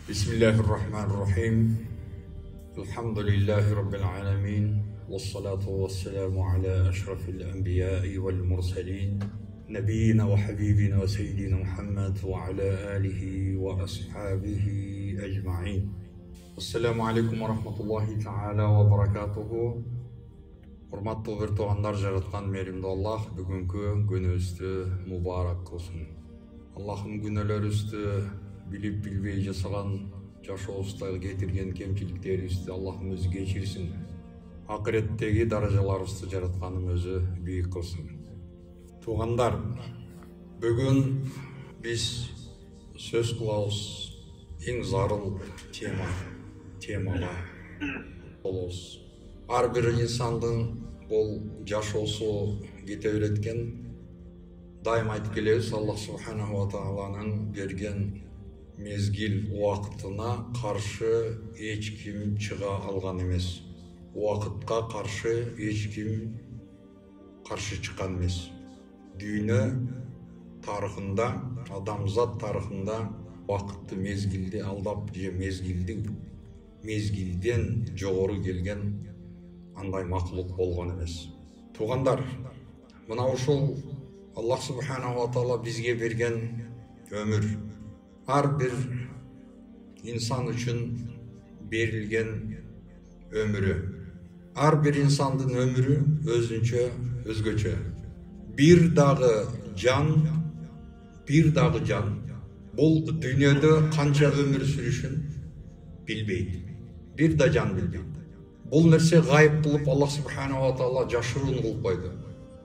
Bismillahirrahmanirrahim. Elhamdülillahi Rabbil alemin. Vessalatu vesselamu ala eşrafil enbiya'i vel mursalin. Nebiyyina ve habibina ve seyyidina Muhammed ve ala alihi ve ashabihi ecma'in. Assalamu alaikum ve rahmatullahi ta'ala ve barakatuhu. Hurmatlı bir toğanlar жаратқан меримді Allah бүгінгі günüstü mübarek kılsın. Allah'ım günler üstü bilip bilbey жасаған жашообузга кетирген кемчиликтерибизди Allah'ım өзү кечирсин. Акыреттеги даражаларыбызды жаратканын өзү бийик кылсын. Туугандар, бүгүн биз сөз кылабыз эң зарыл темага болобуз. Ар бир инсандын бул жашоосу кете береткен. Дайым айтып келебиз, Аллах субханаху ва тааланын берген мезгил уақытына қаршы ешкім чыга алған емес. Уақытқа қаршы ешкім қаршы шыққан емес. Дүйнө тарихында, адамзат тарихында уақытты мезгилде алдап же мезгилден жогору келген андай мақлук болгон эмес. Туугандар, мына ушул Аллах субханаху ва таала бизге берген өмүр, ар бир инсан үчүн берилген өмүрү. Ар бир инсандын өмүрү өзгөчө. Бир дагы жан бул дүйнөдө канча өмүр сүрүшүн билбейт. Бир да жан билбейт. Бул нерсе гайып кылып Аллах субханаху ва таала жашыруун кылып койду.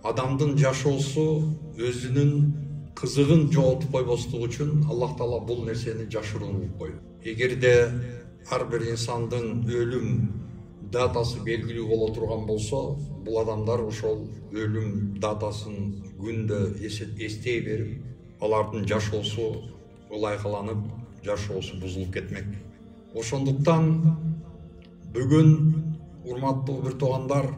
Адамдын жашоосу өзүнүн кызыгын жоотуп койбостугу үчүн Аллах таала бул нерсени жашыруун кылып койду. Эгерде ар бир инсандын өлүм датасы белгилүү боло турган болсо, бул адамдар ошол өлүм датасын күндө эстей берип, алардын жашоосу ылайкаланып, жашоосу бузулуп кетмек. Ошондуктан бүгүн урматтуу бир туугандар,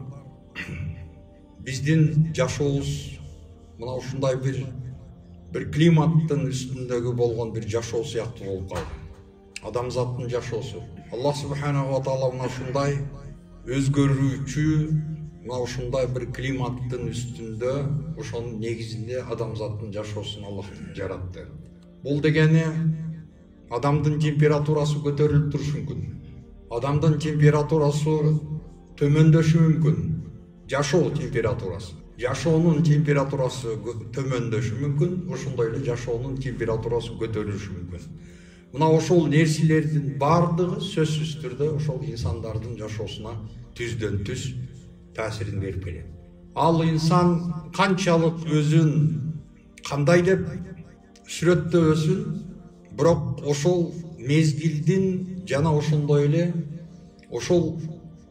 биздин жашообуз мына ушундай бир климаттын үстүндөгү болгон бир жашоо сыяктуу болуп калды. Адамзаттын жашоосу. Аллах субханаху ва таала мына ушундай өзгөрүүчү, мына ушундай бир климаттын үстүндө, ошонун негизинде адамзаттын жашоосун Аллах жаратты. Бул дегени адамдын температурасы көтөрүлүп турушу мүмкүн. Адамдын температурасы төмөндөшү мүмкүн. Жашоо температурасы. Жашоонун температурасы төмөндөшү мүмкүн, ошондой эле жашоонун температурасы көтөрүлүшү мүмкүн. Мына ошол нерселердин бардыгы сөзсүз түрдө ошол инсандардын жашоосуна түздөн түз таасирин берип келет. Ал инсан канчалык өзүн кандай деп сүрөттөбөсүн, бирок ошол мезгилдин жана ошондой эле ошол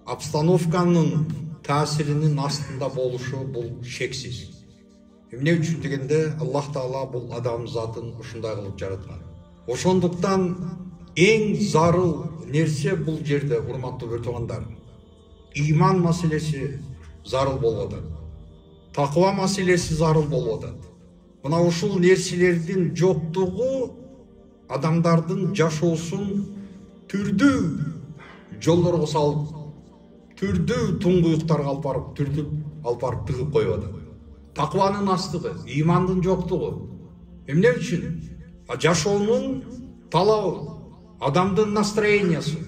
обстановканын таасиринин астында болушу бул шексиз. Эмне үчүн дегенде Аллах таала бул адамзатын ушундай кылып жараткан. Ошондуктан эң зарыл нерсе бул жерде, урматтуу бир туугандар, ыйман маселеси зарыл болуп атат. Таква маселеси зарыл болуп атат. Мына ушул нерселердин жоктугу адамдардын жашоосун түрдүү жолдорго салып, түрдүү туңгуюктарга алып барып, түртүп алып барып тыгып коюп атат. Такванын астыгы, ыймандын жоктугу. Эмне үчүн? Жашоонун талабы, адамдын настроениясы,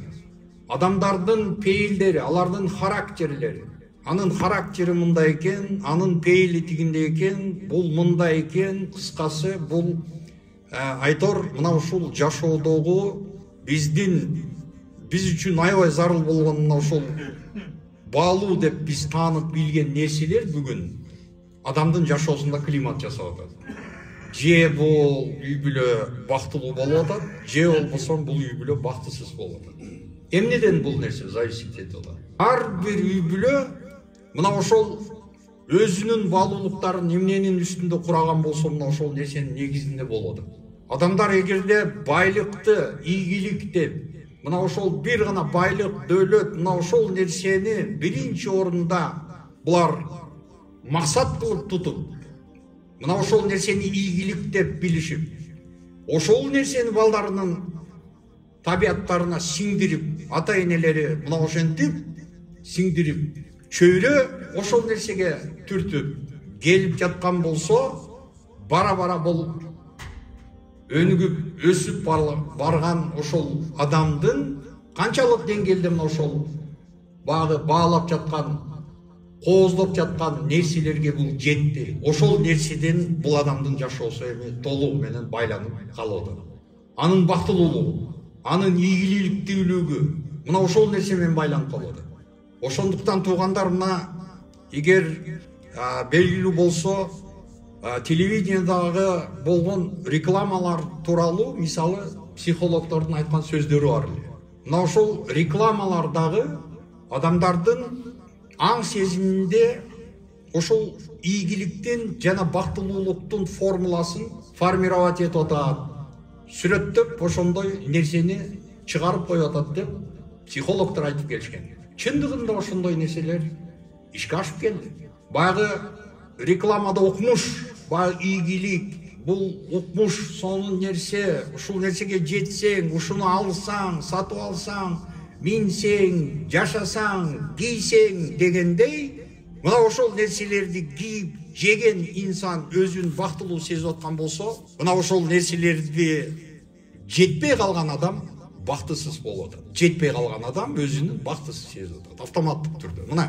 адамдардын пейилдери, алардын характерлери. Анын характери мындай экен, анын пейили тигиндей экен, бул мындай экен, кыскасы бул айтор мына ушул жашоодогу биз үчүн аябай зарыл болгон мына ушул баалуу деп биз таанып билген нерселер бүгүн адамдын жашоосунда климат жасап атат. Же бул үй бүлө бактылуу болуп атат, же болбосо бул үй бүлө бактысыз болуп атат. Эмнеден бул нерсе зависит этип атат? Ар бир үй бүлө мына ошол өзүнүн баалуулуктарын эмненин үстүндө кураган болсо, мына ошол нерсенин негизинде болуп атат. Адамдар эгерде байлыкты, ийгиликти, мына ошол бир гана байлык, дөөлөт, мына ошол нерсени биринчи орунда булар максат кылып тутуп, мына ошол нерсени ийгилик деп билишип, ошол нерсени балдарынын табиаттарына сиңдирип, ата энелери мына ошентип сиңдирип, чөйрө ошол нерсеге түртүп келип жаткан болсо, бара-бара бул өнүгүп, өсүп барган ошол адамдын канчалык деңгээлде мына ошол багы баалап жаткан, кооздоп жаткан нерселерге бул жетти. Ошол нерседен бул адамдын жашоосу эми толугу менен байланып калды. Анын бактылуулугу, анын ийгиликтүүлүгү мына ошол нерсе менен байланып калды. Ошондуктан туугандар, мына эгер белгилүү болсо, телевидениедагы болгон рекламалар тууралуу, мисалы, психологдордун айткан сөздөрү бар эле. Мына ошол рекламалардагы адамдардын аң сезиминде ошол ийгиликтин жана бактылуулуктун формуласын формировать этип атат, сүрөттөп ошондой нерсени чыгарып коюп атат деп психологдор айтып келишкен. Чындыгында ошондой нерселер ишке ашып келди. Баягы рекламада укмуш, баягы ийгилик, бул укмуш, сонун нерсе, ушул нерсеге жетсең, ушуну алсаң, сатып алсаң, минсең, жашасаң, кийсең дегендей, мына ошол нерселерди кийип жеген инсан өзүн бактылуу сезип аткан болсо, мына ошол нерселерди жетпей калган адам бактысыз болуп атат. Жетпей калган адам өзүн бактысыз сезип атат, автоматтык түрдө. Мына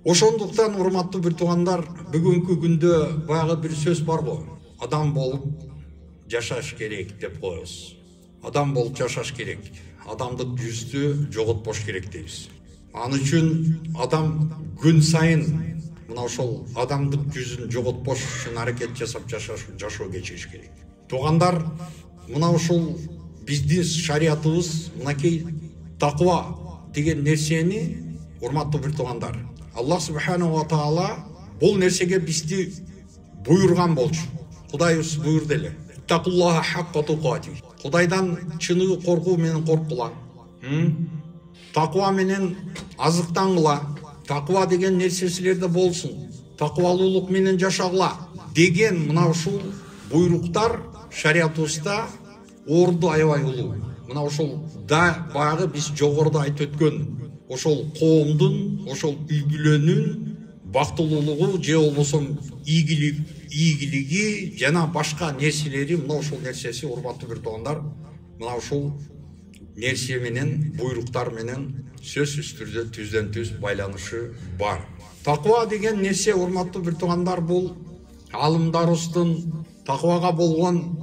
ошондуктан, урматтуу бир туугандар, бүгүнкү күндө баягы бир сөз бар го. Адам болуп жашаш керек деп коебуз. Адам болуп жашаш керек. Адамдык жүздү жоготпош керек дейбиз. Аны үчүн адам күн сайын мына ошол адамдык жүзүн жоготпош үчүн аракет жасап жашоо кечириш керек. Туугандар, мына ушул биздин шариятыбыз мынакей таква деген нерсени, урматтуу бир туугандар, Аллах субханаху ва таала бул нерсеге бизди буйрган болчу. Кудайыбыз буйрду эле. Тақуллаха хаққа туқати. Кудайдан чыныгы коркуу менен коркула. Таква менен азыктангыла. Таква деген нерсе силерде болсун. Таквалуулук менен жашагыла деген мына ушул буйруктар шариятыбызда орду аябай улуу. Мына ошол да баягы биз жогоруда айтып өткөн ошол коомдун, ошол үйгүлөнүн бактылуулугу же болбосо ийгилиги жана башка нерселери, мына ошол нерсеси, урматтуу бир туугандар, мына ушул нерсе менен, буйруктар менен сөзсүз түрдө түздөн түз байланышы бар. Таква деген нерсе, урматтуу бир туугандар, бул алымдарыбыздын таквага болгон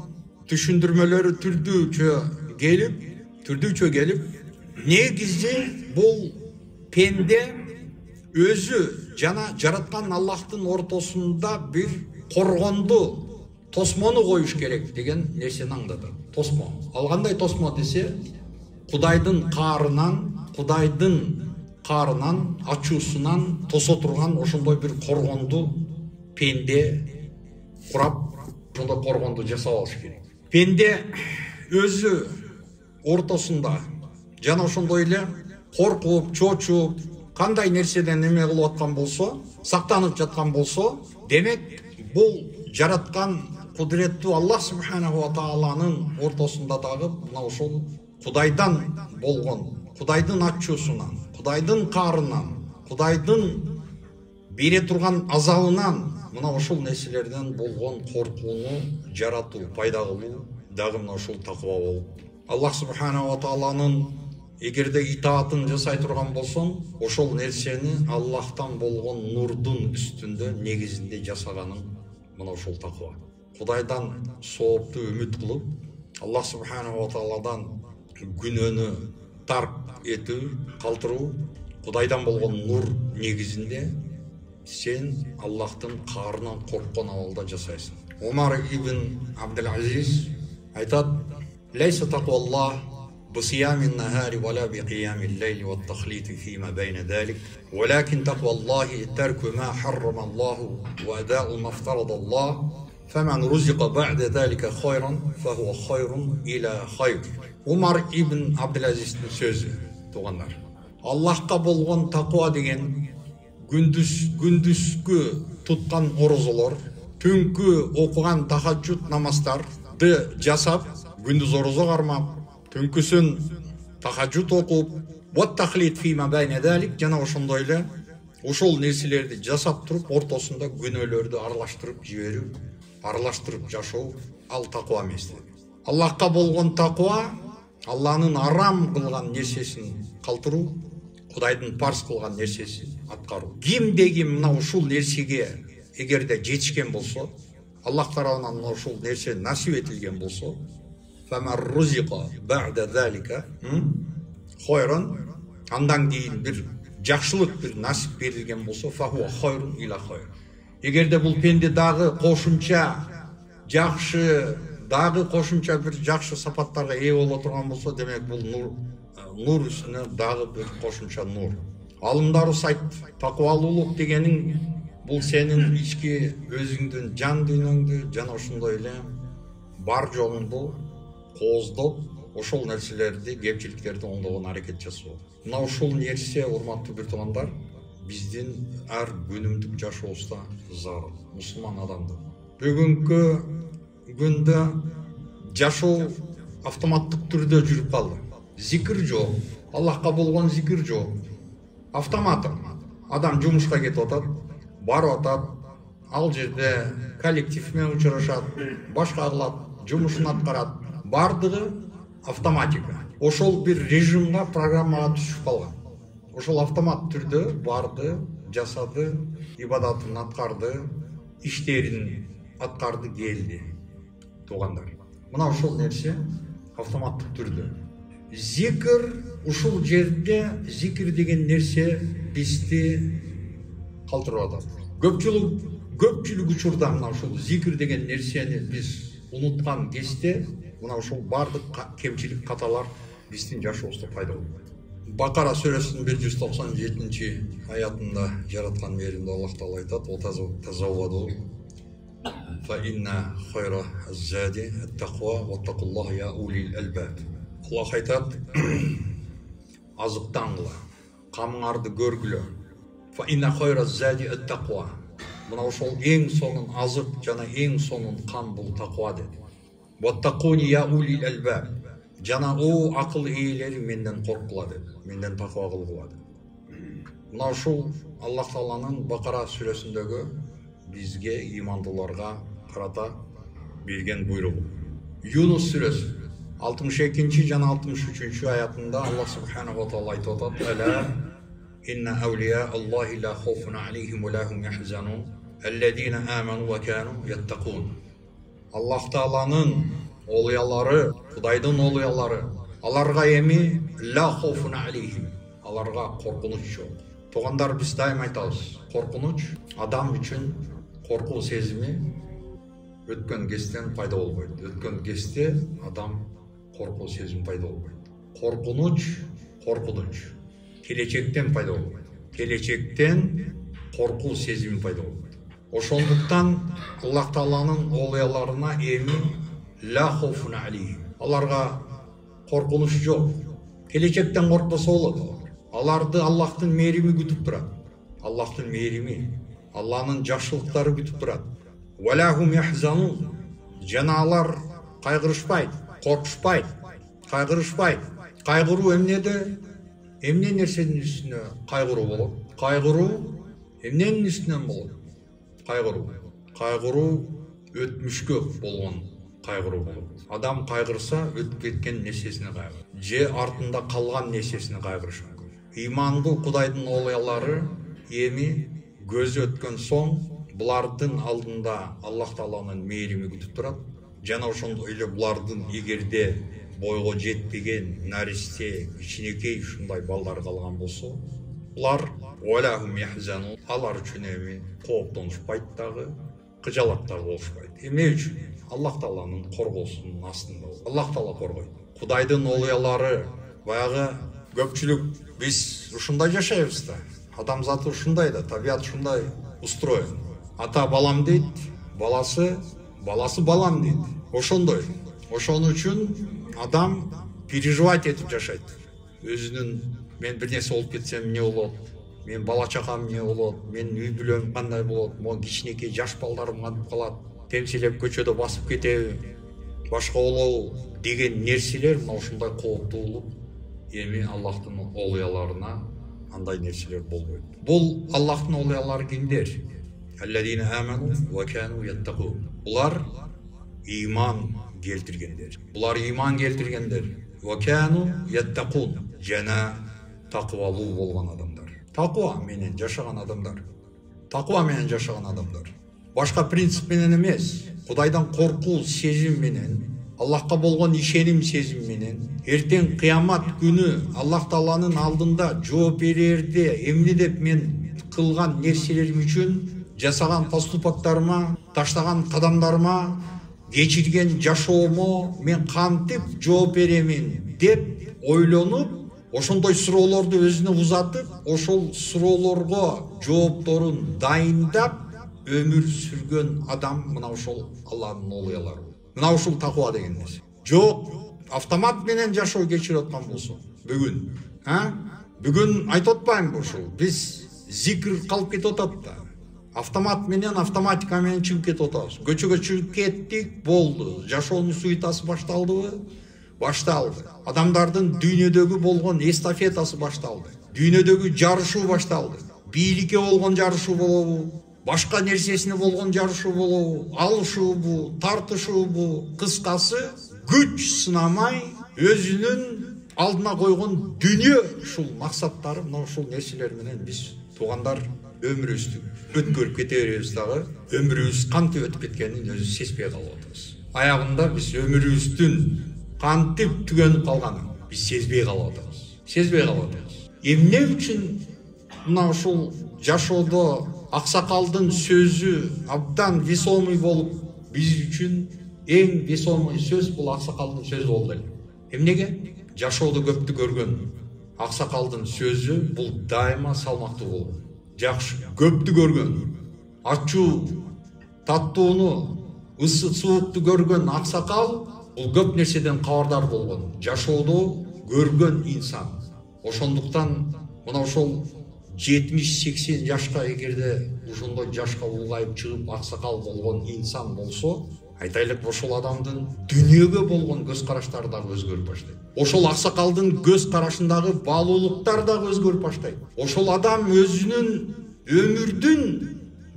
түшүндүрмөлөрү түрдүүчө келип, негизи бул пенде өзү жана жараткан Аллахтын ортосунда бир коргонду, тосмону коюш керек деген нерсени аңдады. Тосмо. Ал кандай тосмо десе, Кудайдын каарынан, ачуусунан тосо турган ошондой бир коргонду пенде курап, ошондой коргонду жасап алыш керек. Пенде өзү ортосунда жана ошондой эле коркуп, чочуп, кандай нерседен эме кылып аткан болсо, сактанып жаткан болсо, демек бул жараткан кудуреттүү Аллах субханаху ва тааланын ортосунда дагы мына ошол Кудайдан болгон, Кудайдын ачуусунан, Кудайдын каарынан, Кудайдын бере турган азабынан, мына ошол нерселерден болгон коркууну жаратуу, пайда кылуу дагы мына ошол таква болуп. Аллах субханаху ва тааланын эгерде итаатын жасай турган болсоң, ошол нерсени Аллахтан болгон нурдун үстүндө негизинде жасаганың мына ошол таква. Кудайдан соопту үмүт кылып, Аллах субханаху ва тааладан күнөөнү тарк этүү, калтыруу, Кудайдан болгон нур негизинде сен Аллахтын каарынан корккон абалда жасайсың. Умар ибн Абдул-Азиз айтат: "Лейса тaqwallah بصيام النهار ولا بقيام الليل والتخليط فيما بين ذلك ولكن تقوى الله ترك ما حرم الله وأداء ما افترض الله فمن رزق بعد ذلك خيرا فهو خير إلى خير." Умар ибн Абдул-Азиздин сөзү, туугандар. Аллахка болгон таква деген күндүзгү туткан орозолор, түнкү окуган тахаджуд намаздарды жасап, күндүз орозо кармап, түнкүсүн тахажжуд окуп, ваттахлид фима байна далик, жана ошондой эле ошол нерселерди жасап туруп, ортосунда күнөөлөрдү аралаштырып жашоо, ал таква эмес. Аллахка болгон таква, Алланын арам кылган нерсесин калтыруу, Кудайдын парз кылган нерсесин аткаруу. Кимде ким мына ушул нерсеге эгерде жетишкен болсо, Аллах тарабынан ушул нерсе насип этилген болсо, фамар рузика ба'да залика хойрон, андан кийин бир жакшылык бир насип берилген болсо, фахуа хойрун ила хойр. Эгерде бул пенде дагы кошумча жакшы, дагы кошумча бир жакшы сапаттарга ээ боло турган болсо, демек бул нур үстүнө дагы бир кошумча нур. Алымдарыбыз айтты, таквалуулук дегениң бул сенин ички өзүңдүн жан дүйнөңдү жана ошондой эле бар жогуңду кооздоп, ошол нерселерди, кемчиликтерди оңдогон аракет жасоо. Мына ушул нерсе, урматтуу бир туугандар, биздин ар күнүмдүк жашообузда зарыл, мусулман адамды. Бүгүнкү күндө жашоо автоматтык түрдө жүрүп калды. Зикир жок, Аллахка болгон зикир жок. Автомат. Адам жумушка кетип атат, барып атат, ал жерде коллектив менен учурашат, башка кылат, жумушун аткарат. Бардыгы автоматика. Ошол бир режимга, программага түшүп калган. Ошол автомат түрдө барды, жасады, ибадатын аткарды, иштерин аткарды, келди. Туугандар, мына ошол нерсе автоматтык түрдө. Зикир ушул жерде, зикир деген нерсе бизди калтырып атат. Көпчүлүк учурда мына ушул зикир деген нерсени биз унуткан кезде, мына ушул бардык кемчилик каталар биздин жашообузда пайда болот. Бакара сүрөсүнүн 197 аятында жараткан мээримдүү Аллах Таала айтат: "Тазавваду фа инна хайра аз-зади ат-тaqwa ваттакуллаха я улил албаб." Аллах айтат: азыктангыла, камыңарды көргүлө. Фа инна хайра аз-зади ат-taqwa. Мына ошол эң сонун азык жана эң сонун кам бул таква деди. Ваттакуни я улил албаб. Жана о акыл ээлери менден коркула деди. Менден таква кылгыла деди. Мына ушул Аллах Тааланын Бакара сүрөсүндөгү бизге, имандууларга карата берген буйругу. Юнус сүрөсү 62 жана 63 аятында Аллах субханаху ва таала айтып атат: "Ала инна аулия Аллахи ла хауфун алейхим ва ла хум яхзанун, аллазина аману ва кану яттакун." Аллах Тааланын олуялары, Кудайдын олуялары, аларга эми ла хауфун алейхим, аларга коркунуч жок. Туугандар, биз дайым айтабыз, коркунуч адам үчүн коркуу сезими өткөн кезден пайда болбойт. Өткөн кезде адам коркуу сезими пайда болбойт. Коркунуч келечектен пайда болбойт. Келечектен коркуу сезими пайда болбойт. Ошондуктан Аллах Тааланын олуяларына эми ла хауфун алейхим, аларга коркунуч жок. Келечектен коркпосо болот. Аларды Аллахтын мээрими күтүп турат. Аллахтын мээрими, Алланын жакшылыктары күтүп турат. Ва ла хум яхзанун. Жана алар кайгырышпайт, коркушпайт, кайгырышпайт. Кайгыруу эмнеде? Эмне нерсенин үстүнө кайгыруу болот? Кайгыруу эмненин үстүнөн болот? Кайгыруу өтмүшкө болгон кайгыруу болот. Адам кайгырса, өтүп кеткен нерсесине кайгырат. Же артында калган нерсесине кайгырышы мүмкүн. Имандуу Кудайдын олуялары эми көзү өткөн соң булардын алдында Аллах Тааланын мээрими күтүп турат. Жана ошондой эле булардын эгерде бойго жетпеген наристе, кичинекей ушундай балдар калган болсо, булар олахум яхзанун, алар үчүн эми кооптонушпайт дагы, кыжалат дагы болушпайт. Эмне үчүн? Аллах Тааланын коргоосунун астында. Аллах Таала коргойт. Кудайдын олуялары, баягы көпчүлүк биз ушундай жашайбыз да. Адамзат ушундай да, табият ушундай устроен. Ата балам дейт, баласы балам дейт. Ошондой. Ошон үчүн адам переживать этип жашайт. Өзүнүн мен бир нерсе болуп кетсем эмне болот? Мен бала чакам эмне болот? Мен үй бүлөм кандай болот? Могу кичинекей жаш балдарым кантип калат? Темселеп көчөдө басып кетеби? Башка болобу деген нерселер мына ушундай кооптуулук эми Аллахтын олуяларына андай нерселер болбойт. Бул Аллахтын олуялары кимдер? Аллазина аману ва кану яттакун. Булар иман келтиргендер. Булар иман келтиргендер. Ва кану яттакун. Жана таквалуу болгон адамдар. Таква менен жашаган адамдар. Таква менен жашаган адамдар. Башка принцип менен эмес, Кудайдан коркуу сезим менен, Аллахка болгон ишеним сезим менен, эртең кыямат күнү Аллах Тааланын алдында жооп берерде эмне деп мен кылган нерселерим үчүн, жасаган поступоктарыма, таштаган кадамдарыма, кечирген жашоомо мен кантип жооп беремин деп ойлонуп, ошондой суроолорду өзүнө узатып, ошол суроолорго жоопторун дайындап өмүр сүргөн адам мына ошол Аллахтын олуялары. Мына ушул таква деген нерсе. Жок, автомат менен жашоо кечирип аткан болсо, бүгүн айтып атпаймынбы ушул? Биз зикр калып кетип атат да. Автомат менен, автоматика менен чыгып кетип атабыз. Көчөгө чыгып кеттик, болду. Жашоонун суетасы башталдыбы? Башталды. Адамдардын дүйнөдөгү болгон эстафетасы башталды. Дүйнөдөгү жарышуу башталды. Бийликке болгон жарышуу болобу? Башка нерсесине болгон жарышуу болобу? Алышуубу, тартышуубу? Кыскасы, күч сынамай өзүнүн алдына койгон дүйнө ушул максаттары, мына ушул нерселер менен биз туугандар өмүрүбүздү өткөрүп кете беребиз дагы. Өмүрүбүз кантип өтүп кеткенин өзү сезбей калып атабыз. Аягында биз өмүрүбүздүн кантип түгөнүп калганын биз сезбей калып атабыз. Сезбей калып атабыз. Эмне үчүн мына ушул жашоодо аксакалдын сөзү абдан весомый болуп, биз үчүн эң весомый сөз бул аксакалдын сөзү болду эле. Эмнеге? Жашоодо көптү көргөн аксакалдын сөзү бул дайыма салмактуу болот. Жакшы, көптү көргөн, ачуу, таттууну, ысык суукту көргөн аксакал бул көп нерседен кабардар болгон, жашоодо көргөн инсан. Ошондуктан мына ошол 70-80 жашка эгерде ошондой жашка улгайып чыгып аксакал болгон инсан болсо, айтайлык ошол адамдын дүйнөгө болгон көз караштары дагы өзгөрүп баштайт. Ошол аксакалдын көз карашындагы баалуулуктар дагы өзгөрүп баштайт. Ошол адам өзүнүн өмүрдүн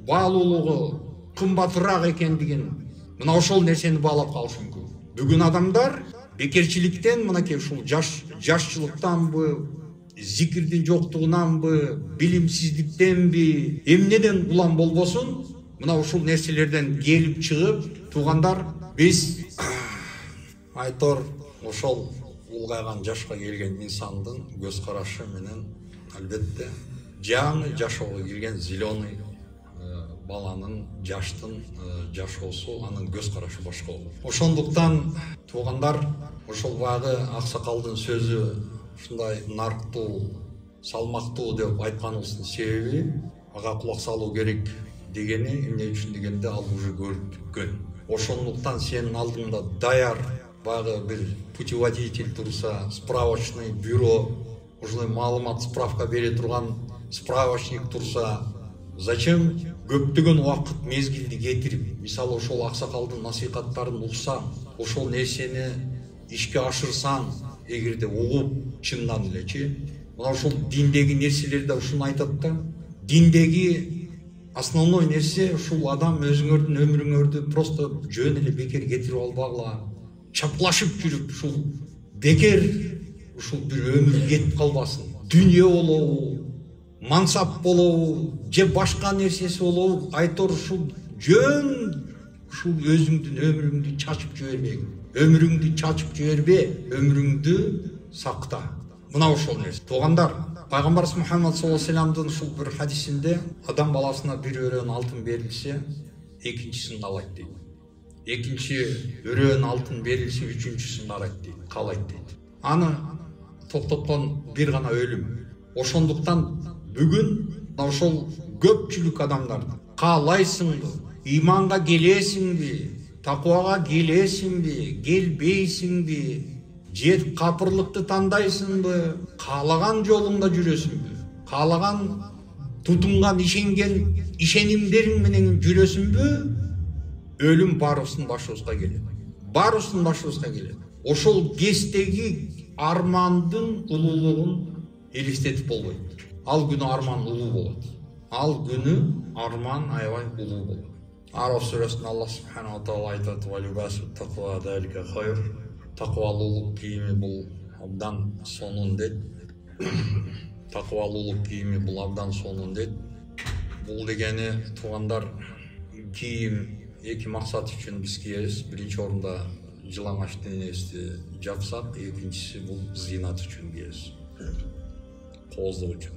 баалуулугу кымбатыраак экендигин мына ошол нерсени баалап калышы мүмкүн. Бүгүн адамдар бекерчиликтен, мынакей ушул жашчылыктанбы, зикирдин жоктугунанбы, билимсиздиктенби, эмнеден улам болбосун, мына ушул нерселерден келип чыгып, туугандар, биз айтор ошол улгайган жашка келген инсандын көз карашы менен албетте жаңы жашоого кирген зеленый баланын, жаштын жашоосу, анын көз карашы башка болот. Ошондуктан туугандар, ошол баягы аксакалдын сөзү ушундай нарктуу, салмактуу деп айтканыбыздын себеби ага кулак салуу керек дегени эмне үчүн дегенде ал уже көрүп бүткөн. Ошондуктан сенин алдыңда даяр баягы бир путеводитель турса, справочный бюро, ушундай маалымат справка бере турган справочник турса, зачем көптөгөн убакыт мезгилди кетирип, мисалы ошол аксакалдын насыйкаттарын уксаң, ошол нерсени ишке ашырсаң, эгерде угуп чындан элечи, мына ушул диндеги нерселерде ушуну айтат да, диндеги основной нерсе ушул адам өзүңөрдүн өмүрүңөрдү просто жөн эле бекер кетирип албагыла, чапкылашып жүрүп ушул бекер ушул бир өмүр кетип калбасын. Дүйнө болобу, мансап болобу, же башка нерсеси болобу, айтор ушул жөн ушул өзүңдүн өмүрүңдү чачып жибербегин. Өмүрүңдү чачып жибербе, өмүрүңдү сакта. Мына ошол нерсе. Туугандар, Пайгамбарыбыз Мухаммад саллаллаху алейхи вассаламдын ушул бир хадисинде адам баласына бир өрөөн алтын берилсе, экинчисин каалайт дейт. Экинчи өрөөн алтын берилсе, үчүнчүсүн каалайт дейт. Аны токтоткон бир гана өлүм. Ошондуктан бүгүн ошол көпчүлүк адамдарды каалайсыңбы, иманга келесиңби, таквага келесиңби, келбейсиңби, же капырлыкты тандайсыңбы, каалаган жолуңда жүрөсүңбү, каалаган тутунган ишенген ишенимдериң менен жүрөсүңбү, өлүм баарыбыздын башыбызга келет. Баарыбыздын башыбызга келет. Ошол кестеги армандын улуулугун элестетип болбойт. Ал күнү арман улуу болот. Ал күнү арман аябай улуу болот. Арaf сүресинде Аллах субханаху ва таала айтат: "Ва либасу тақва залика хайр." Тақвалуулук кийими бул абдан сонун дейт. Тақвалуулук кийими бул абдан сонун дейт. Бул дегени туугандар, кийим эки максат үчүн биз кийебиз. Биринчи орунда жылаңач денебизди жапсак, экинчиси бул зинат үчүн кийебиз. Кооздук үчүн.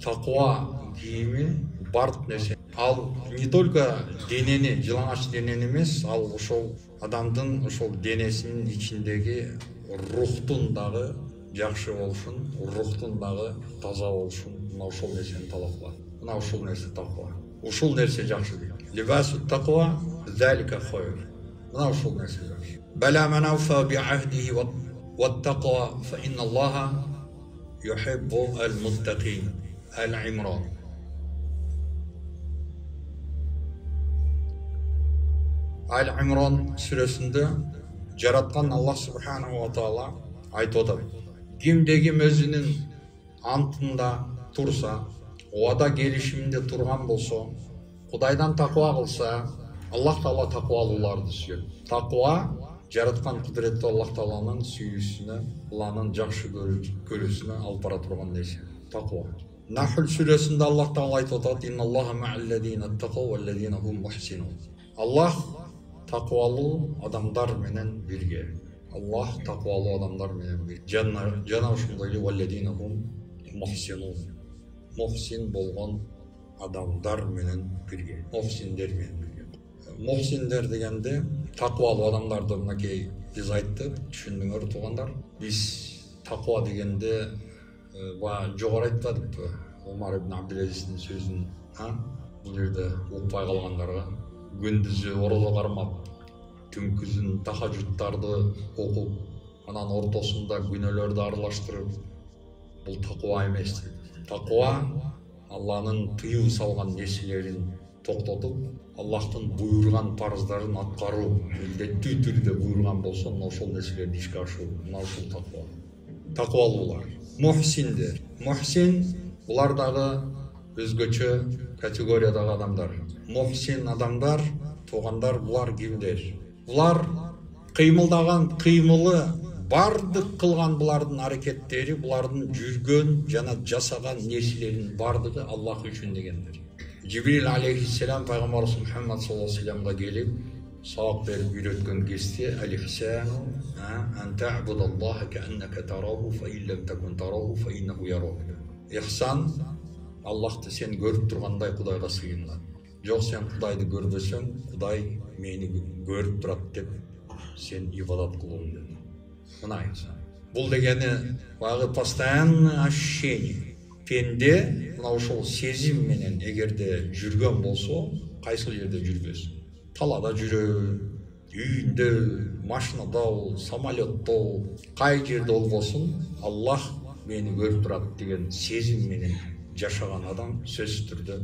Таква кийими бардык нерсе. Ал не только денени, жылаңач денени эмес, ал ошол адамдын ошол денесинин ичиндеги рухтун дагы жакшы болушун, рухтун дагы таза болушун, мына ошол нерсени талап кылат. Мына ошол нерсе таква. Ушул нерсе жакшы дейт. Либасу тақва залика хайр. Мына ушул нерсе жакшы. Бала ман ауфа би ахдихи ва тақва фа инна Аллаха юхиббу ал-муттақин. Ал-Имран. Ал-Имран сүресинде жараткан Аллах субханаху ва таала айтып атат: кимде ким өзүнүн антында турса, оада келишиминде турган болсо, Кудайдан таква кылса, Аллах Таала таквалууларды сүйөт. Таква жараткан кудуреттүү Аллах Тааланын сүйүүсүнө, уланын жакшы көрүүсүнө алып бара турган нерсе. Таква. Нахл сүресинде Аллах Таала айтып атат: "Инна Аллаха ма'аллазина тақау валлазина хум мухсинун." Аллах таквалуу адамдар менен бирге. Аллах таквалуу адамдар менен бирге. Жана ошондой эле валлазина хум мухсинун. Мухсин болгон адамдар менен бирге. Мухсиндер менен бирге. Мухсиндер дегенде таквалуу адамдарды мынакей биз айттык, түшүндүңөр туугандар. Биз таква дегенде жогору айтпадыкпы? Омар ибн Абдулазиздин сөзүн, бул жерде укпай калгандарга күндүзү орозо кармап, түнкүзүн тахажжуттарды окуп, анан ортосунда күнөөлөрдү аралаштырып, бул таква эмес. Таква Алланын тыюу салган нерселерин токтотуп, Аллахтын буйруган парыздарын аткаруу, милдеттүү түрдө буйруган болсо, мына ошол нерселерди ишке ашыруу, мына ушул таква. Таквалуулар. Мухсиндер. Мухсин булар дагы өзгөчө категориядагы адамдар. Мухсин адамдар, туугандар, булар кимдер? Булар кыймылдаган кыймылы, бардык кылган булардын аракеттери, булардын жүргөн жана жасаган нерселеринин бардыгы Аллах үчүн дегендер. Жибрил алейхиссалам пайгамбарыбыз Мухаммад саллаллаху алейхи ва салламга келип, сабак берип үйрөткөн кезде: "Алихсану ан та'будаллаха кааннака тараху фа ин лам такун тараху фа иннаху ярак." Ихсан Аллахты сен көрүп тургандай Кудайга сыйына. Жок, сен Кудайды көрбөсөң, Кудай мени көрүп турат деп сен ибадат кылууң деди. Мына ихсан. Бул дегени багы постоянное ощущение. Пенде мына ошол сезим менен эгерде жүргөн болсо, кайсыл жерде жүрбөсүн? Талада жүрөбү, үйүндө, машинада, самолетто, кай жерде болбосун, Аллах мени көрүп турат деген сезим менен жашаган адам сөзсүз түрдө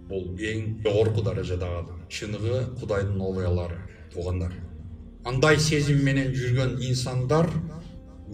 бул эң жогорку даражадагы адам. Чыныгы Кудайдын оолуялары, туугандар. Андай сезим менен жүргөн инсандар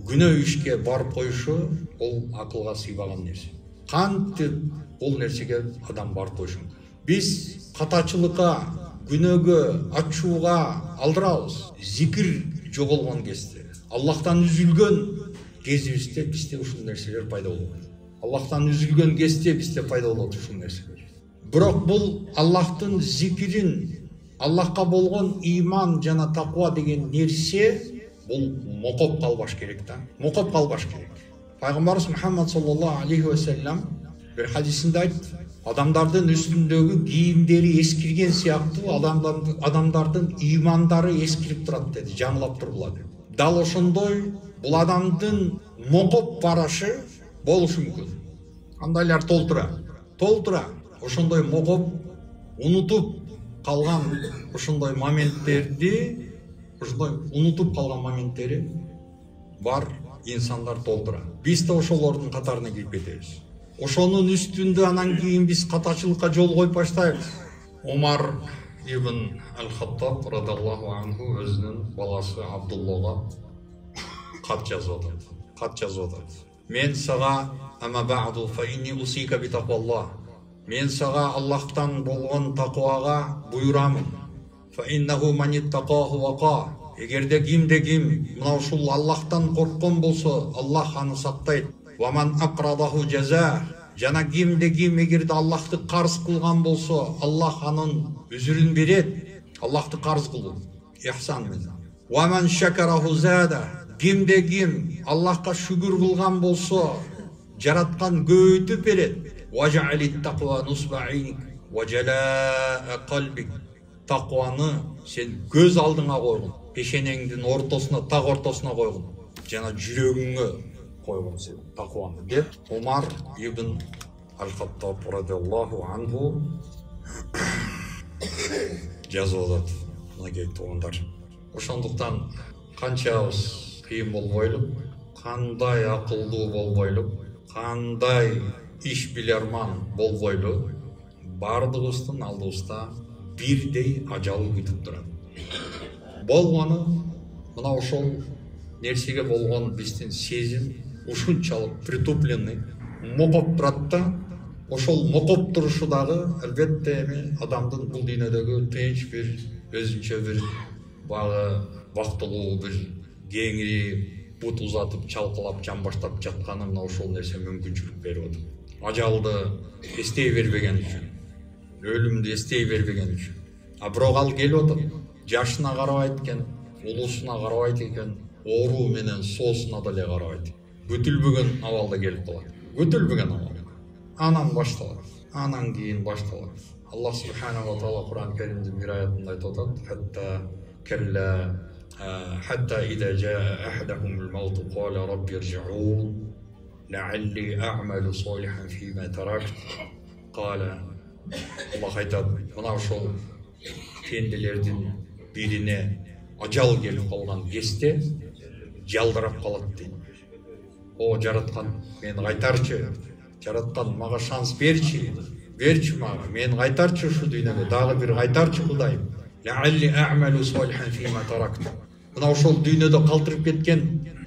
күнөө ишке барып коюшу бул акылга сыйбаган нерсе. Кантип бул нерсеге адам барып коюшу? Биз катачылыкка, күнөөгө, ачууга алдырабыз. Зикир жоголгон кезде, Аллахтан үзүлгөн кезибизде бизде ушул нерселер пайда болот. Аллахтан үзүлгөн кезде бизде пайда болот ушул нерселер. Бирок бул Аллахтын зикирин, Аллахка болгон иман жана таква деген нерсе бул мокоп калбаш керек да. Мокоп калбаш керек. Пайгамбарыбыз Мухаммад саллаллаху алейхи ва саллям бир хадисинде айтты: адамдардын үстүндөгү кийимдери эскирген сыяктуу адамдардын имандары эскирип турат деди, жаңылап тургула деди. Дал ошондой бул адамдын мокоп барышы болушу мүмкүн. Кандайлар толтура. Ошондой мокоп унутуп калган ошондой моменттери бар инсандар толтура. Биз да ошолордун катарына кирип кетебиз. Ошонун үстүндө анан кийин биз катачылыкка жол коюп баштайбыз. Омар ибн Ал-Хаттаб радаллаху анху өзүнүн баласы Абдуллага кат жазып атат. хат жазып атат. Мен сага ама ба'ду фа инни усика би тақваллах. Мен сага Аллахтан болгон тақвага буйрамын. Фа иннаху ман иттақаху вақа. Эгерде ким мына ушул Аллахтан корккон болсо, Аллах аны сактайт. Ва ман акрадаху жаза. Жана ким эгерде Аллахты карыз кылган болсо, Аллах анын үзүрүн берет. Аллахты карыз кылуу ихсан менен. Ва ман шакараху зада. Ким Аллахка шүгүр кылган болсо, жараткан көбөйтүп берет. Ва жа'алит тақва нусба'iник ва жала'a qalbik. Тақваны сен көз алдыңа койгун, пешенеңдин ортосуна, так ортосуна койгун, жана жүрөгүңө койгун сен тақваны деп Умар ибн Аль-Хаттаб радиаллаху анху жазып атат. Мынакей туугандар, ошондуктан канчабыз кыйын болбойлу, кандай акылдуу болбойлу, кандай иш билерман болбойлу, бардыгыбыздын алдыбызда бирдей ажал күтүп турат. Болгону мына ошол нерсеге болгон биздин сезим ушунчалык притупленный, мокоп турат да, ошол мокоп турушу дагы албетте эми адамдын бул дүйнөдөгү тынч бир өзүнчө бир багы бактылуу бир кеңири бут узатып чалкалап жан баштап жатканы мына ошол нерсе мүмкүнчүлүк берип атат. Ажалды эстей бербеген үчүн, өлүмдү эстей бербеген үчүн. А бирок ал келип атат, жашына карабайт экен, улусуна карабайт экен, оору менен соосуна деле карабайт. Күтүлбөгөн абалда келип калат. Күтүлбөгөн абал. Анан башталат. Анан кийин башталат. Аллах субханаху ва таала Кур'ан Керимдин бир аятында айтып атат: "Хатта келла حتى إذا جاء أحدهم الموت قال رب ارجعون لعلي أعمل صالحا فيما تركت قال". Аллах айтат, мына ошол пенделердин бирине ажал келип калган кезде жалдырап калат дейт. О жараткан, мени кайтарчы, жараткан, мага шанс берчи мага, мени кайтарчы ушу дүйнөгө, дагы бир кайтарчы Кудайым. لعلي أعمل صالحا فيما تركت. Мына ошол дүйнөдө калтырып кеткен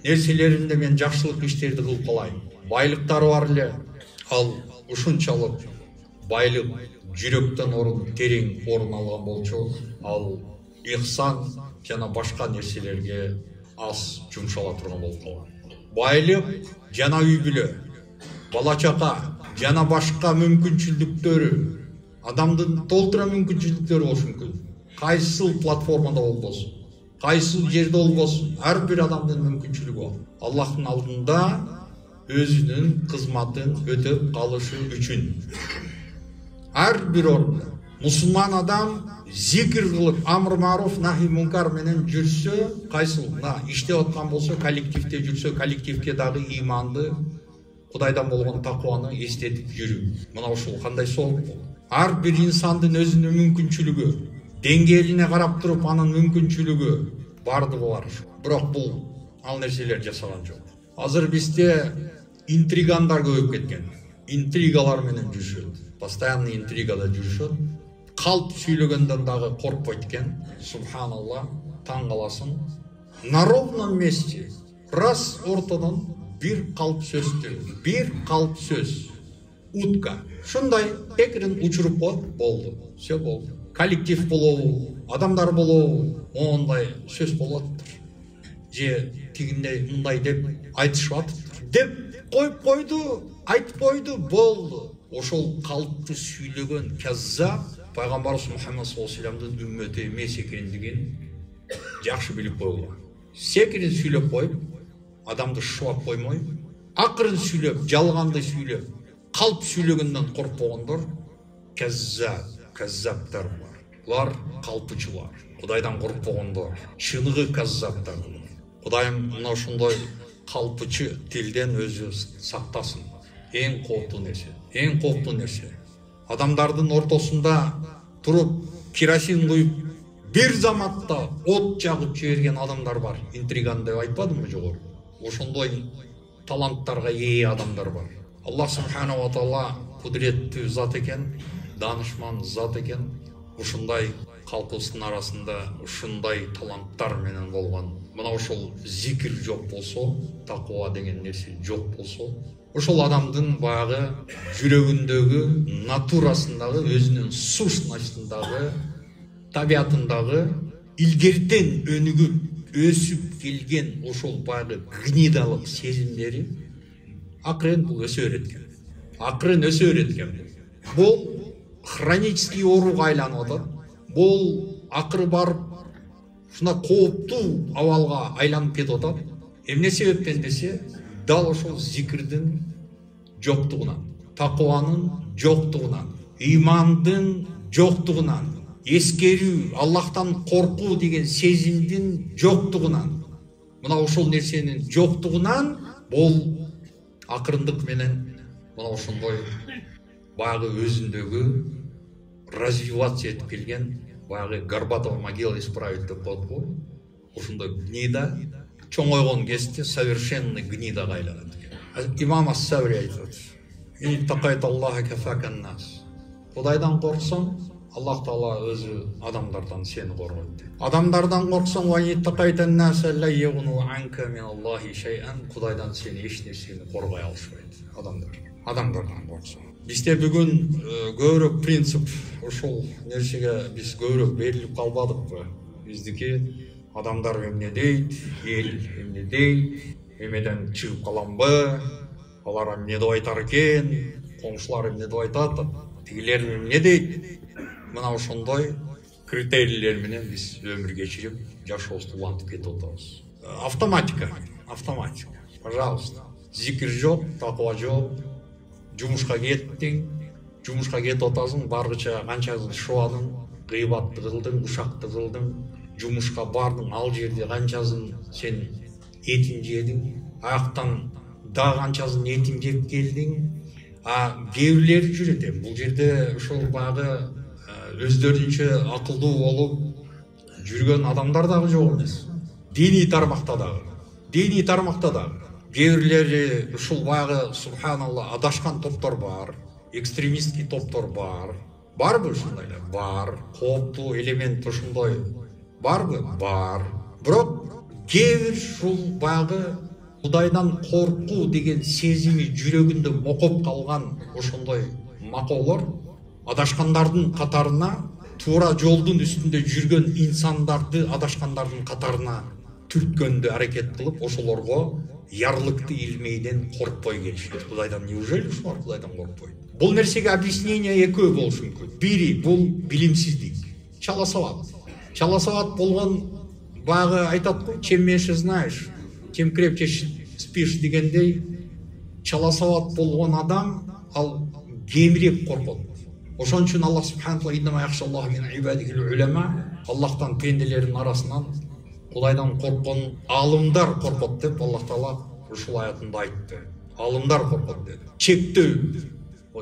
нерселеримде мен жакшылык иштерди кылып калайын. Байлыктары бар эле, ал ушунчалык байлык жүрөктөн орун, терең орун алган болчу, ал ихсан жана башка нерселерге аз жумшала турган болуп калган. Байлык жана үй бүлө, бала чака жана башка мүмкүнчүлүктөрү, адамдын толтура мүмкүнчүлүктөрү болушу мүмкүн. Кайсыл платформада болбосун, кайсыл жерде болбосун, ар бир адамдын мүмкүнчүлүгү бар. Аллахтын алдында өзүнүн кызматын өтөп калышы үчүн ар бир орунда мусулман адам зикир кылып, амр маруф нахи мункар менен жүрсө, кайсыл иштеп аткан болсо, коллективде жүрсө, коллективге дагы иманды, Кудайдан болгон такваны эстетип жүрүү. Мына ушул кандай сооп. Ар бир инсандын өзүнүн мүмкүнчүлүгү, деңгээлине карап туруп анын мүмкүнчүлүгү бардыгы бар. Бирок бул ал нерселер жасаган жок. Азыр бизде интригандар көбөйүп кеткен. Интригалар менен жүрүшөт. Постоянный интригада жүрүшөт. Калп сүйлөгөндөн дагы коркпойт экен. Субханаллах, таң каласың. На ровном месте раз ортодон бир калп сөз, утка. Шундай пекирин учуруп коет, болду. Все болду. Коллектив болобу, адамдар болобу, ондай сөз болот. Же тигиндей мындай деп айтышып атыптыр. Деп коюп койду, айтып койду, болду. Ошол калпты сүйлөгөн каззаб пайгамбарыбыз Мухаммад саллаллаху алейхи ва салламдын үммөтү эмес экендигин жакшы билип койгула. Секирин сүйлөп коюп, адамды шубап коймой, акырын сүйлөп, жалганды сүйлөп, калп сүйлөгөндөн коркпогондор каззабтар бар. Булар калпычылар, Кудайдан коркпогондор, чыныгы каззабтар. Кудайым мына ошондой калпычы тилден өзү сактасын. Эң кооптуу нерсе. Адамдардын ортосунда туруп, керосин куюп, бир заматта от жагып жиберген адамдар бар. Интриган деп айтпадымбы жогору? Ошондой таланттарга ээ адамдар бар. Аллах субханаху ва таала кудуреттүү зат экен, данышман зат экен. Ушундай калкыбыздын арасында ушундай таланттар менен болгон, мына ошол зикир жок болсо, таква деген нерсе жок болсо, ошол адамдын баягы жүрөгүндөгү натурасындагы, өзүнүн сущностундагы, табиятындагы илгертен өнүгүп өсүп келген ошол баягы гнидалык сезимдери акырын бул өсө береткен. Акырын өсө береткен. Бул хронический ооруга айланып атат. Бул акыры барып ушундай кооптуу абалга айланып кетип атат. Эмне себептен десе, дал ошол зикирдин жоктугунан, такванын жоктугунан, ыймандын жоктугунан, эскерүү, Аллахтан коркуу деген сезимдин жоктугунан, мына ошол нерсенин жоктугунан бул акырындык менен мына ошондой баягы өзүндөгү развиваться этип келген баягы Горбатова могила исправить деп коет го. Ошондой гнида чоңойгон кезде совершенный гнидага айланат экен. Имам Ас-Саври айтат: "Иттакайт Аллаха кафакан нас." Кудайдан корксоң, Аллах Таала өзү адамдардан сени коргойт дейт. Адамдардан корксоң, "Ва иттакайтан нас ла югну анка мин Аллахи шай'ан." Кудайдан сени эч нерсени коргой алышпайт адамдардан корксоң. Бизде бүгүн көбүрөөк принцип ошол нерсеге биз көбүрөөк берилип калбадыкпы? Биздики адамдар эмне дейт, эл эмне дейт, эмеден чыгып каламбы, алар эмне деп айтар экен, коңшулар эмне деп айтат, тигилер эмне дейт. Мына ошондой критерийлер менен биз өмүр кечирип, жашообузду улантып кетип атабыз. Автоматика. Пожалуйста. Зикир жок, таква жок. Жумушка кеттиң, жумушка кетип атасың, баргыча канчасын шубадың, гыйбатты кылдың, ушакты кылдың, жумушка бардың, ал жерде канчасын сен этин жедиң, аяктан дагы канчасын этин жеп келдиң. Кээ бирлери жүрөт. Бул жерде ошол багы өздөрүнчө акылдуу болуп жүргөн адамдар дагы жок эмес. Диний тармакта дагы. Кээ бирлери ушул багы субханалла адашкан топтор бар, экстремистский топтор бар. Барбы ушундайлар? Бар. Кооптуу элемент ушундай барбы? Бар. Бирок кээ бир ушул багы Кудайдан коркуу деген сезими жүрөгүндө мокоп калган ошондой макоолор адашкандардын катарына, туура жолдун үстүндө жүргөн инсандарды адашкандардын катарына түрткөндө аракет кылып, ошолорго ярлыкты илмейден коркпой келишет. Кудайдан неужели ушулар Кудайдан коркпойт? Бул нерсеге объяснение экөө болушу мүмкүн. Бири бул билимсиздик, чала сабат болгон багы айтат го, чем меньше знаешь, тем крепче спишь дегендей, чала сабат болгон адам ал кемирээк коркот. Ошон үчүн Аллах субханаху ва иннама яхшаллаху мин ибадихил улама, Аллахтан пенделердин арасынан Кудайдан корккон алымдар коркот деп Аллах Таала ушул аятында айтты. Алымдар коркот деди. Чектөө.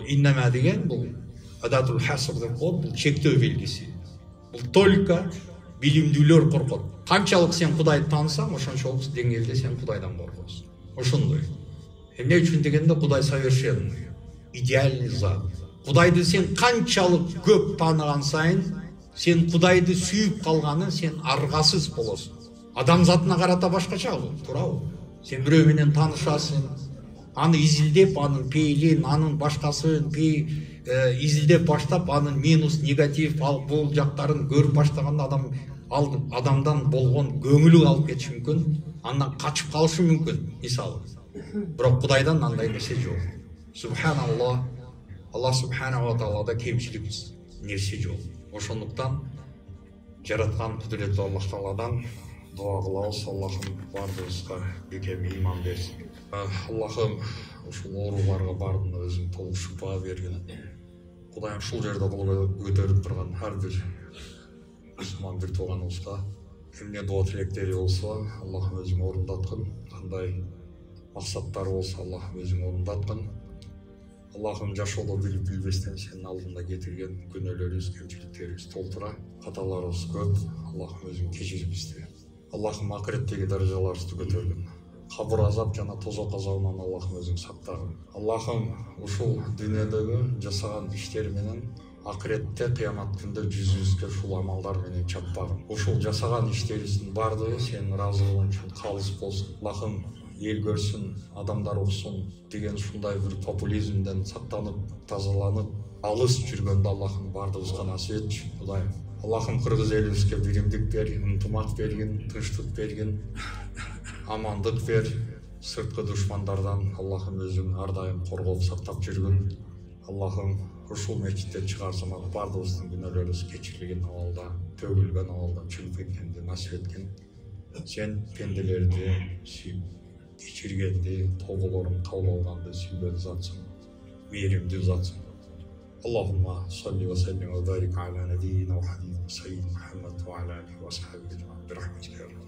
Иннама деген бул адатул хаср деп коет, бул чектөө белгиси. Бул только билимдүүлөр коркот. Канчалык сен Кудайды таанысаң, ошончолук деңгээлде сен Кудайдан коркосуң. Ошондой. Эмне үчүн дегенде Кудай совершенный, идеальный зат. Кудайды сен канчалык көп тааныган сайын, сен Кудайды сүйүп калганы сен аргасыз болосуң. Адам затына карата башкача бул, туурабы? Сен бирөө менен таанышасың, аны изилдеп, анын пейлин, анын башкасын изилдеп баштап, анын минус, негатив, бул жактарын көрүп баштаганда адамдан болгон көңүлү алып кетиши мүмкүн, андан качып калышы мүмкүн, мисалы. Бирок Кудайдан андай нерсе жок. Субханаллах, Аллах субханаху ва таалада кемчилик нерсе жок. Ошондуктан жараткан кудуреттүү Аллах Тааладан дуа кылабыз. Аллахым бардыгыбызга бекем ыйман берсин. Аллахым ушул ооруларга бардыгына өзүң толук шифа бергин. Кудайым ушул жерде кол көтөрүп турган ар бир мусулман бир тууганыбызга эмне дуа тилектери болсо Аллахым өзүң орундаткын. Кандай максаттары болсо Аллахым өзүң орундаткын. Аллахым жашоодо билип билбестен сенин алдында кетирген күнөөлөрүбүз, кемчиликтерибиз толтура, каталарыбыз көп. Аллахым өзүң кечирип бизди. Аллахым акыреттеги даражаларыбызды көтөргүн. Кабыр азап жана тозок азабынан Аллахым өзүң сактагын. Аллахым ушул дүйнөдөгү жасаган иштери менен акыретте кыямат күндө жүзүбүзгө ушул амалдар менен чаппагын. Ушул жасаган иштерибиздин баардыгы сенин ыраазылыгың үчүн калыс болсун. Аллахым эл көрсүн, адамдар уксун деген ушундай бир популизмден сактанып, тазаланып, алыс жүргөндө Аллахым баардыгыбызга насип этчи. Кудайым, Аллахым кыргыз элибизге биримдик бер, ынтымак бергин, тынчтык бергин, амандык бер, сырткы душмандардан Аллахым өзүң ар дайым коргоп сактап жүргүн. Аллахым ушул мечиттен чыгарсам баардыгыбыздын күнөөлөрүбүз кечирилген абалда, төгүлгөн абалда чыгып кеткенди насип эткин. Сен пенделерди сүйүп кечиргенди, тоболорун кабыл алганды сүйгөн затсың, мээримдүү затсың. Allahumma salli ve sellim ve barik ala nebiyyina ve habibina seyyid Muhammed ve ala alihi ve ashabihi ecmaîn bi rahmetike ya